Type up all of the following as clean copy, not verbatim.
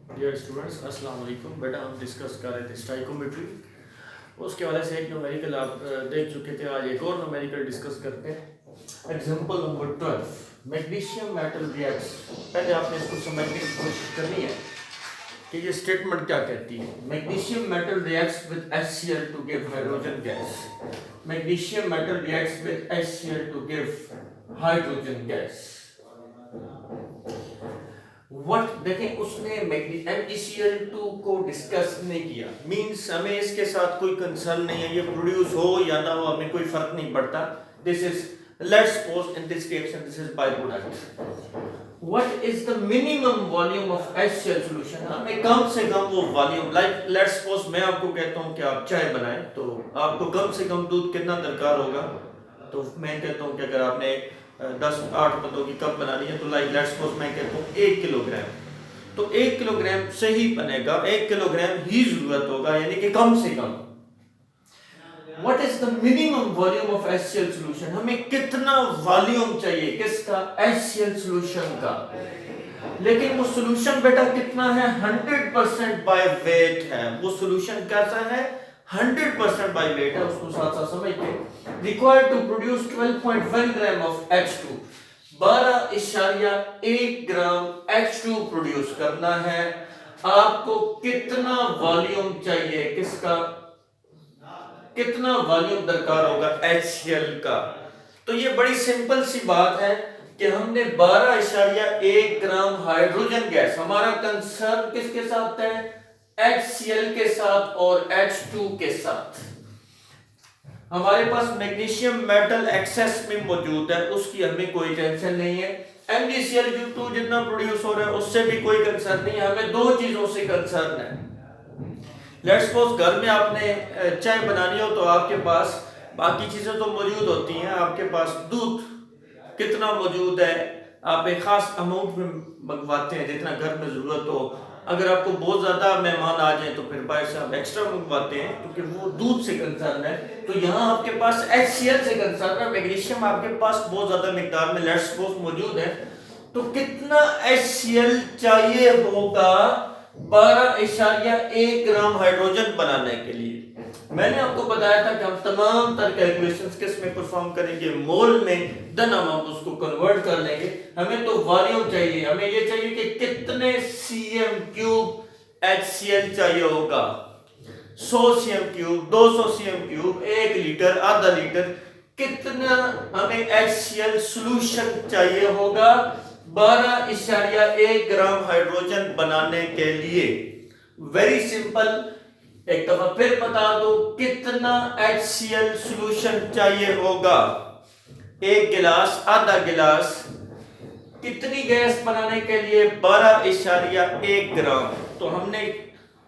Dear students अस्सलाम वालेकुम। बेटा हम डिस्कस कर रहे थे स्टाइकोमेट्री, उसके वाले से एक न्यूमेरिकल आप देख चुके थे। आज एक और न्यूमेरिकल डिस्कस करते हैं। Example number 12, magnesium metal reacts. पहले आपने इसको समझने की कोशिश करनी है कि ये स्टेटमेंट क्या कहती है। Magnesium metal reacts with HCl to give hydrogen gas. Magnesium metal reacts with HCl to give hydrogen gas. What देखें, उसने MgCl2 को डिस्कस नहीं किया। मींस हमें इसके साथ कोई कंसर्न नहीं है, ये प्रोड्यूस हो या ना हो हमें कोई फर्क नहीं पड़ता। This is, let's suppose in this reaction this is by product. What is the minimum volume of HCl solution. हमें कम से कम वो वॉल्यूम, लाइक लेट्स सपोज मैं आपको कहता हूं कि आप चाय बनाएं तो आपको कम से कम दूध कितना दरकार होगा। तो मैं कहता हूं कि अगर आपने 10-8 बंदों की कप बनानी है तो लाइक लेट्स सपोज मैं कहता हूँ 1 किलोग्राम, तो 1 किलोग्राम से ही बनेगा, 1 किलोग्राम ही जरूरत होगा, यानी कि कम से कम। What is the minimum volume of HCl solution. हमें कितना वॉल्यूम चाहिए किसका, HCl सॉल्यूशन का। लेकिन वो सॉल्यूशन बेटा कितना है, 100% बाय वेट है। वो सॉल्यूशन कैसा है, 100% बाय वेट है। उसको साथ साथ समझते। Required to produce 12.1 gram of H2, 12.1 gram H2 produce करना है। आपको कितना वॉल्यूम चाहिए किसका, कितना वॉल्यूम दरकार होगा HCl का। तो ये बड़ी सिंपल सी बात है कि हमने 12.1 ग्राम हाइड्रोजन गैस, हमारा कंसर्न किसके साथ है, HCl के साथ और H2 के साथ। हमारे पास मैग्नीशियम मेटल एक्सेस में मौजूद है, उसकी हमें कोई टेंशन नहीं है। MgCl2 जितना प्रोड्यूस हो रहा है उससे भी कोई कंसर्न नहीं है, हमें दो चीजों से कंसर्न है। लेट्स सपोज घर में आपने चाय बनानी हो तो आपके पास बाकी चीजें तो मौजूद होती हैं, आपके पास दूध कितना मौजूद है, आप एक खास अमाउंट में मंगवाते हैं जितना घर में जरूरत हो। अगर आपको बहुत ज्यादा मेहमान आ जाए तो फिर बाहर से आप एक्स्ट्रा मंगवाते हैं क्योंकि वो दूध से कंसर्न है। तो यहाँ आपके पास HCl से कंसर्न है, मैग्नीशियम आपके पास बहुत ज्यादा मिकदार में लेट्स सपोज मौजूद है। तो कितना HCl चाहिए होगा 12.1 ग्राम हाइड्रोजन बनाने के लिए। मैंने आपको बताया था कि हम तमाम तरह कैलकुलेशंस किस में परफॉर्म करेंगे, मोल में, देन हम उसको कन्वर्ट कर लेंगे। हमें तो वॉल्यूम चाहिए, हमें ये चाहिए कि कितने cm³ HCl चाहिए होगा। 100 cm³, 200 cm³, 1 लीटर, आधा लीटर, कितना हमें HCl सॉल्यूशन चाहिए होगा 12.1 ग्राम हाइड्रोजन बनाने के लिए। वेरी सिंपल, एक दफा फिर बता दो कितना HCl सॉल्यूशन चाहिए होगा। 1 गिलास, आधा गिलास, कितनी गैस बनाने के लिए 12.1 ग्राम। तो हमने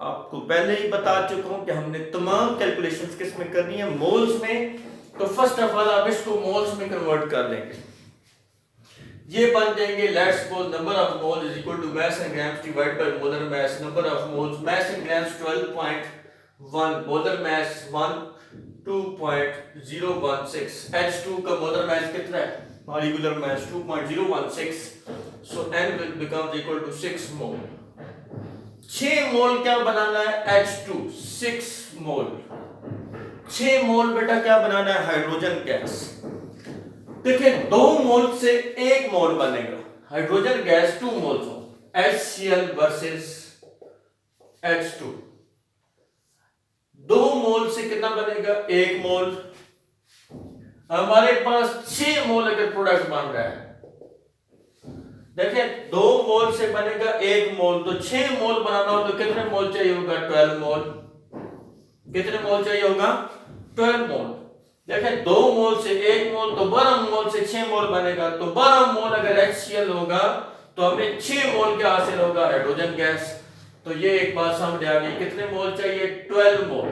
आपको पहले ही बता चुका हूं कि हमने तमाम कैलकुलेशंस किस में करनी है, मोल्स में। तो फर्स्ट ऑफ ऑल आप इसको मोल्स में कन्वर्ट कर लेंगे, ये बन जाएंगे let's suppose number of mole is equal to mass in grams divide by molar mass. Number of moles, mass in grams 12.1, molar mass 2.016, H2 का मोलर मास कितना है, molecular mass 2.016, so N will becomes equal to 6 mole. 6 mole क्या बनाना है, H2, 6 mole. 6 मोल बेटा क्या बनाना है, हाइड्रोजन गैस। देखिए 2 मोल से 1 मोल बनेगा हाइड्रोजन गैस, 2 मोल्स हो, HCl वर्सेस H2। 2 मोल से कितना बनेगा, 1 मोल। हमारे पास 6 मोल अगर प्रोडक्ट बन रहा है, देखिए 2 मोल से बनेगा 1 मोल, तो 6 मोल बनाना हो तो कितने मोल चाहिए होगा, 12 मोल। कितने मोल चाहिए होगा, 12 मोल। देखिए 2 मोल से 1 मोल, तो 12 मोल से 6 मोल बनेगा। तो 12 मोल अगर HCl होगा तो हमें 6 मोल क्या हासिल होगा, हाइड्रोजन गैस। तो ये एक बात समझ आ गई, कितने मोल चाहिए, 12 मोल।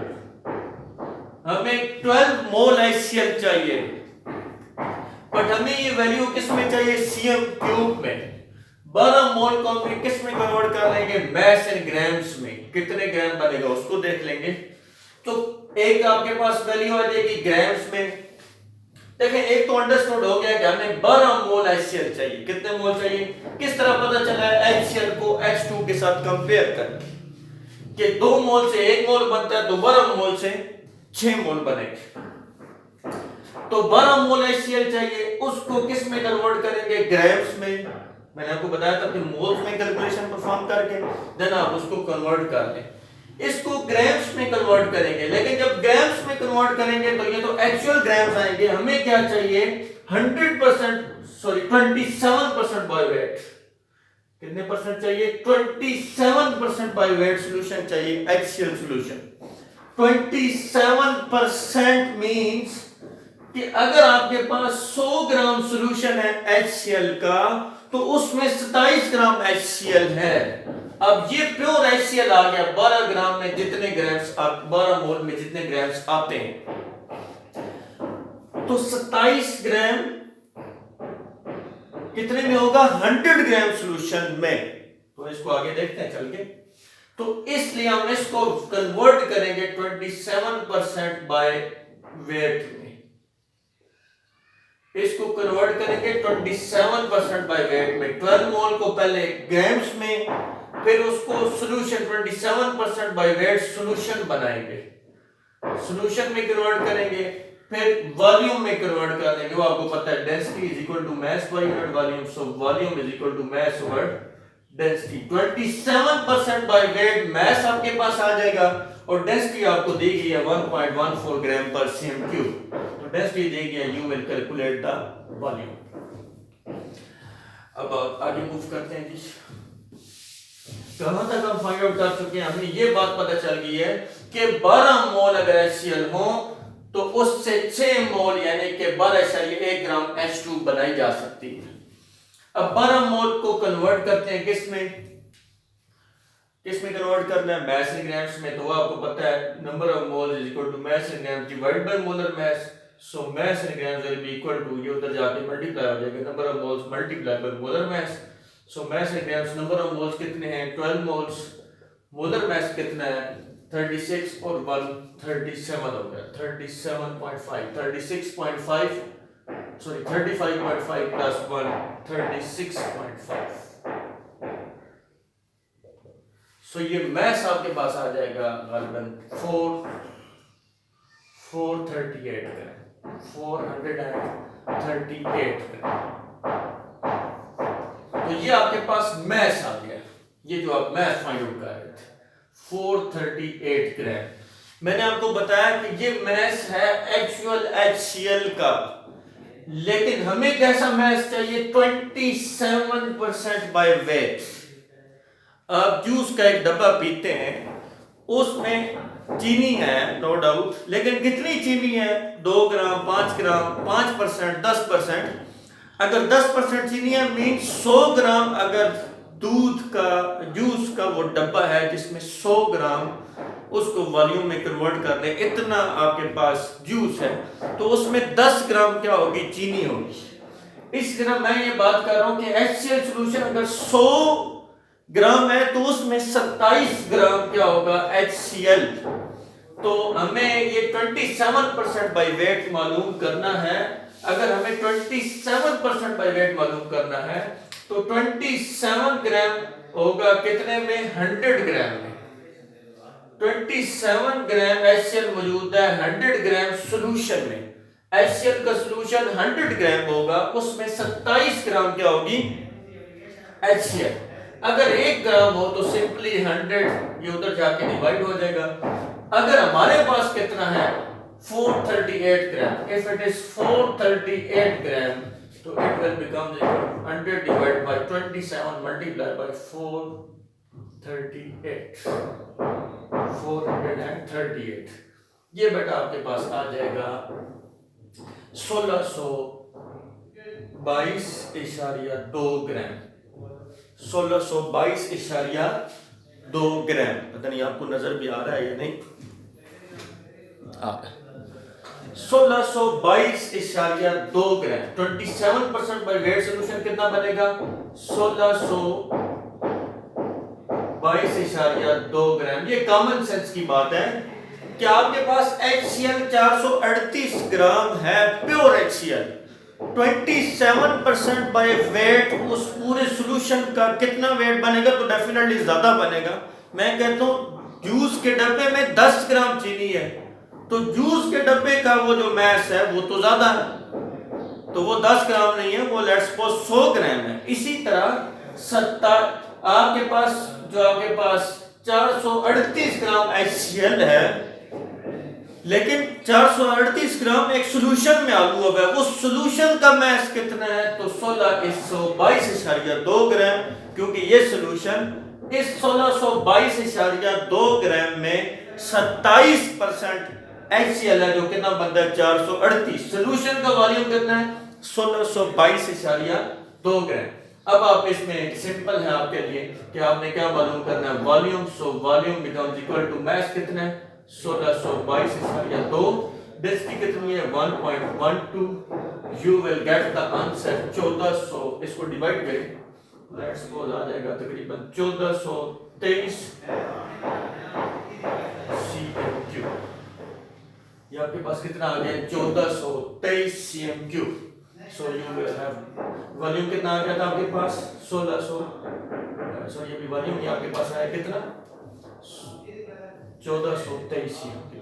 हमें 12 मोल HCl चाहिए, बट हमें ये वैल्यू किस में चाहिए, cm³ में। 12 मोल को हम किस में कन्वर्ट कर लेंगे, मास इन ग्राम्स में। कितने ग्राम बनेगा उसको देख लेंगे। तो एक आपके पास वैल्यू आ जाएगी ग्राम्स में, देखें एक तो अंडरस्टूड हो गया कि हमें 12 मोल HCl चाहिए। कितने मोल चाहिए? किस तरह पता चला है? HCl को H2 के साथ कंपेयर करके कि 2 मोल से 1 मोल बनता है तो 12 मोल से 6 मोल बनेंगे। तो 12 मोल HCl चाहिए, उसको किस में कन्वर्ट करेंगे? ग्राम्स में। मैंने आपको बताया था कि मोल्स में कैलकुलेशन परफॉर्म करके देन आप उसको कन्वर्ट कर लें। इसको ग्राम्स में कन्वर्ट करेंगे, लेकिन जब ग्राम्स में कन्वर्ट करेंगे तो ये तो एक्चुअल ग्राम्स आएंगे। हमें क्या चाहिए? 27% बाय वेट। कितने परसेंट चाहिए? 27% बाय वेट सोल्यूशन चाहिए, HCl सोल्यूशन। 27% मींस कि अगर आपके पास 100 ग्राम सोल्यूशन है HCl का तो उसमें 27 ग्राम HCl है। अब ये प्योर HCl आ गया 12 ग्राम में जितने ग्राम्स 12 मोल में जितने ग्राम्स आते हैं, तो 27 ग्राम कितने में होगा? 100 ग्राम सोल्यूशन में। तो इसको आगे देखते हैं चल के। तो इसलिए हम इसको कन्वर्ट करेंगे 27% बाय वेट में। इसको कन्वर्ट करेंगे 27% बाय वेट में। 12 मोल को पहले ग्राम्स में, फिर उसको सॉल्यूशन 27% बाय वेट सॉल्यूशन बनाएंगे, सॉल्यूशन में कन्वर्ट करेंगे, फिर वॉल्यूम में कन्वर्ट कर देंगे। वो आपको पता है density is equal to mass by unit volume, so volume is equal to mass over density. 27% by weight mass आपके पास आ जाएगा और डेंसिटी आपको दी गई है 1.14 ग्राम पर cm क्यूब। तो डेंसिटी दी गई है, you will calculate the volume. अब आगे मूव करते हैं जी। कहां तक हम फाइंड आउट कर चुके हैं? हमें ये बात पता चल गई है कि 12 मोल अगर HCl हो तो उससे 6 मोल यानी कि 12.1 ग्राम H2 बनाई जा सकती है। अब 12 मोल को कन्वर्ट करते हैं किसमें कन्वर्ट करना है? मास इन ग्राम्स में। तो आपको पता है number of moles is equal to mass in grams divided by molar mass, so mass in grams will be equal to, ये उधर जाके मल्टीप्लाई हो जाएगा, number of moles multiply by molar mass. So mass in grams, number of moles कितने हैं? 12 moles, molar mass कितना है? 36 और 1 37 हो गया, 37.5 36.5 सॉरी 35.5 प्लस 1 36.5। सो ये मैथ आपके पास आ जाएगा गालिबन 438 ग्राम, 438 ग्राम। तो ये आपके पास मैथ आ गया, ये जो आप मैथ फाइंड आउट कर रहे थे 438 ग्राम। मैंने आपको बताया कि ये मैथ है एक्चुअल HCl का, लेकिन हमें कैसा मैथ चाहिए? 27% बाय वेट। आप जूस का एक डब्बा पीते हैं, उसमें चीनी है नो डाउट, लेकिन कितनी चीनी है? 2 ग्राम, 5 ग्राम, 5%, 10%। अगर 10% चीनी है मीन्स 100 ग्राम अगर दूध का जूस का वो डब्बा है जिसमें 100 ग्राम उसको वॉल्यूम में कन्वर्ट कर ले, इतना आपके पास जूस है, तो उसमें 10 ग्राम क्या होगी? चीनी होगी। इस तरह मैं ये बात कर रहा हूं कि HCl सॉल्यूशन अगर 100 ग्राम है तो उसमें 27 ग्राम क्या होगा? HCl। तो हमें ये 27% बाय वेट मालूम करना है। अगर हमें 27% बाय वेट मालूम करना है तो 27 ग्राम होगा कितने में? 100 ग्राम में। 27 ग्राम HCl मौजूद है 100 ग्राम सॉल्यूशन में। HCl का सॉल्यूशन 100 ग्राम होगा, उसमें 27 ग्राम क्या होगी? HCl। अगर 1 ग्राम हो तो सिंपली 100 ये उधर जाके डिवाइड हो जाएगा। अगर हमारे पास कितना है? 438 ग्राम। इफ इट इज 438 ग्राम तो it will become 100 divided by 27 multiply by 438 438। ये बेटा आपके पास आ जाएगा 1622.2 ग्राम। 1622.2 ग्राम। पता नहीं आपको नजर भी आ रहा है या नहीं? 1622.2 ग्राम। 27% बाय वेट सॉल्यूशन कितना बनेगा? 1622.2 ग्राम। ये कॉमन सेंस की बात है कि आपके पास HCl 438 ग्राम है, प्योर HCl 27% बाय वेट, उस पूरे सॉल्यूशन का कितना वेट बनेगा? तो डेफिनेटली ज्यादा बनेगा। मैं कहता हूं जूस के डब्बे में 10 ग्राम चीनी है, तो जूस के डब्बे का वो जो मैस है वो तो ज्यादा है, तो वो 10 ग्राम नहीं है, वो लेट्स सपोज 100 ग्राम है। इसी तरह आपके पास 438 ग्राम HCl है, लेकिन 438 ग्राम एक सॉल्यूशन में आलू हुआ है, उस सॉल्यूशन का मैस कितना है? तो 1622.2 ग्राम, क्योंकि ये सॉल्यूशन इस 1622.2 ग्राम में 27% HCl है, जो कितना बनता है? 438। सॉल्यूशन का वॉल्यूम कितना है? 1622.2 ग्राम। अब आप इसमें एक सिंपल है आपके लिए कि आपने क्या मालूम करना है? Volume. So volume becomes equal to mass कितना है? 1622.2, डेंसिटी कितनी है? 1.12। You will get the answer 1400। इसको डिवाइड करें, लेट्स सपोज आ जाएगा तकरीबन 1423 cm3। ये आपके पास कितना आ गया? 1423 cm3। So you will have volume कितना आ गया था आपके पास? 1600। सो ये भी वॉल्यूम ही आपके पास आया कितना? 1423 cm3।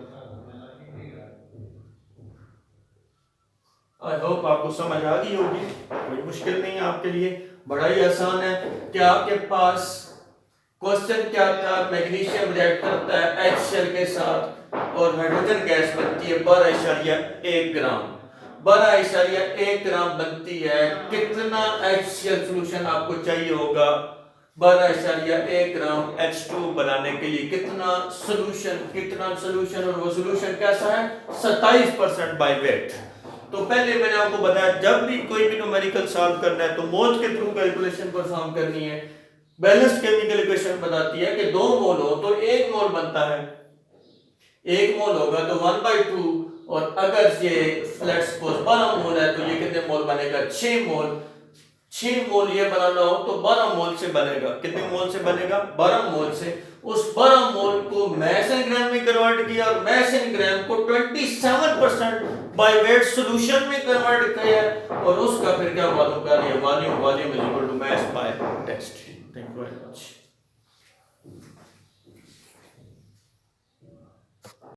आई होप आपको समझ आ गई होगी, कोई मुश्किल नहीं है आपके लिए, बड़ा ही आसान है। कि आपके पास क्वेश्चन क्या था? मैग्नीशियम रिएक्ट करता है HCl के साथ और हाइड्रोजन गैस बनती है 12.1 ग्राम। 12.1 ग्राम बनती है, कितना HCl सॉल्यूशन आपको चाहिए होगा? 12.1 ग्राम H2 बनाने के लिए कितना सॉल्यूशन, और वो सॉल्यूशन कैसा है? 27% बाय वेट। तो पहले मैंने आपको बताया जब भी कोई भी न्यूमेरिकल सॉल्व करना है तो मोल के थ्रू कैलकुलेशन परफॉर्म करनी है। बैलेंस्ड केमिकल इक्वेशन बताती है कि 2 मोल हो तो 1 मोल बनता है, 1 मोल होगा तो 1/2, और अगर ये लेट्स सपोज 12 मोल है तो ये कितने मोल बनेगा? 6 मोल। 6 मोल ये बनाना हो तो 12 मोल से बनेगा। कितने मोल से बनेगा? 12 मोल से। उस 12 मोल को मैस इन ग्राम में कन्वर्ट किया और मैस इन ग्राम को 27% बाय वेट सॉल्यूशन में कन्वर्ट किया, और उसका फिर क्या मालूम कर लिया? Volume is equal to mass by test. Thank you very much.